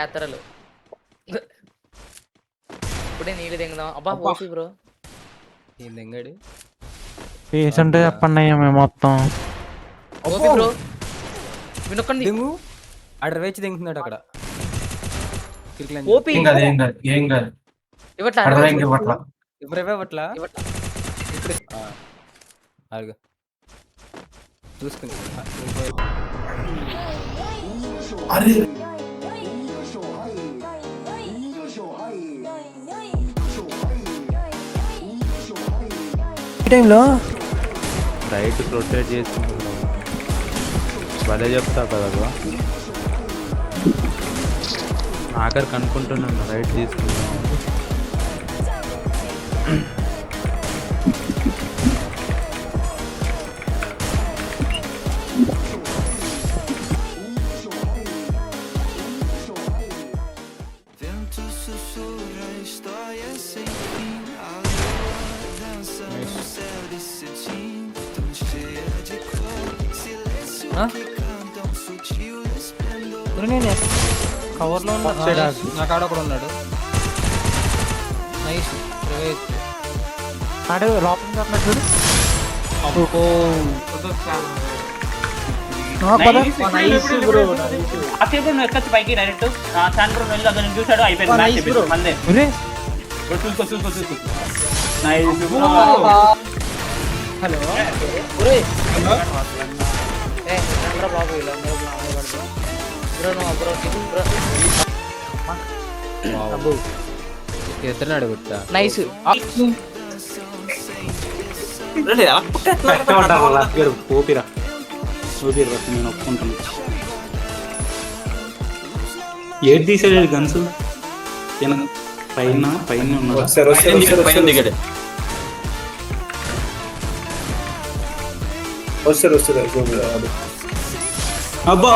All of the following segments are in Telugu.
యాత్రలు ఇప్పుడే నీళ్ళు దింగదాం. అబ్బా ఓపి బ్రో ఏం దింగాడు అంటే చెప్పండి మేము మొత్తం ఓపి బ్రో వినొక్కండి దింగు అక్కడ వేచి దింగుతున్నాడు అక్కడ ఓపి ఇవ్వట్లా ఇవ్వట్లా అడుగు చూసుకుని ఈ టైంలో రైట్ రొటేట్ చేసి భలే చెప్తా కదా ఆఖరికి అనుకుంటున్నాను రైట్ తీసుకున్నాను. కవర్లో నా కాడ కూడా ఉన్నాడు. నైస్ అంటే లోపలికి అట్లా చూడు. ఎక్కచ్చు పైకి డైరెక్ట్ సాయంత్రం వెళ్ళి అతను చూసాడు అయిపోయింది మ్యాచ్ అయిపోయింది మందే చూసుకో హలో బాబు ఇలా బ్రో బ్రో బ్రో ఎత్తున్నాడు గుర్తా నైస్ పోపిరా నేను ఒప్పుకుంటాను. ఏడు తీసాడు గన్స్ పైన పైన ఉన్నాడు. అబ్బా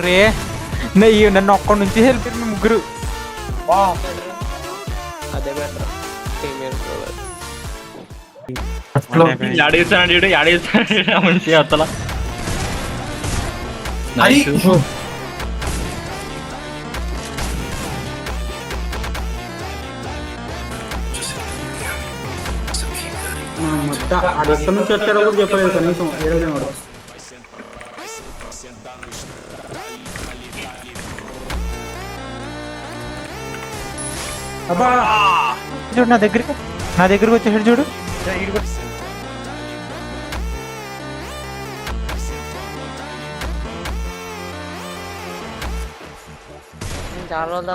రే నెయ్యి నన్ను ఒక్కడి నుంచి హెల్ప్ ముగ్గురు. అదే బెటర్ ఆడేస్తాడు మనిషి అత్తల ఎక్కడి నుంచి వచ్చారో కూడా చెప్పలేదు కనీసం ఏడవలేం వాడు. చూడు నా దగ్గరికి వచ్చేసాడు చూడు. చాలా రోజులు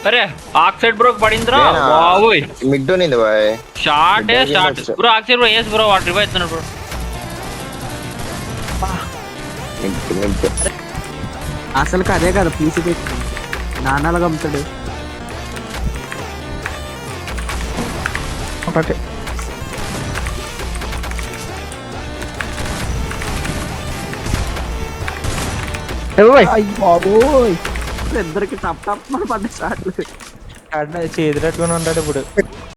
అరే ఆక్సైడ్ బ్రో పడిందిరా బాబోయ్ మిడ్ ఉంది boy short bro oxide bro yes bro వాడు రివైవ్ అవుతున్నాడు బ్రో అసలు అదే కదా పీసీ పెట్టి నాన్నలుగా అమ్ముతాడు. ఒకటి బాబోయ్ ఇద్దరికి టప్ టప్ పడ్డ షాట్లు చేతులట్టుకుని ఉంటాడు ఇప్పుడు.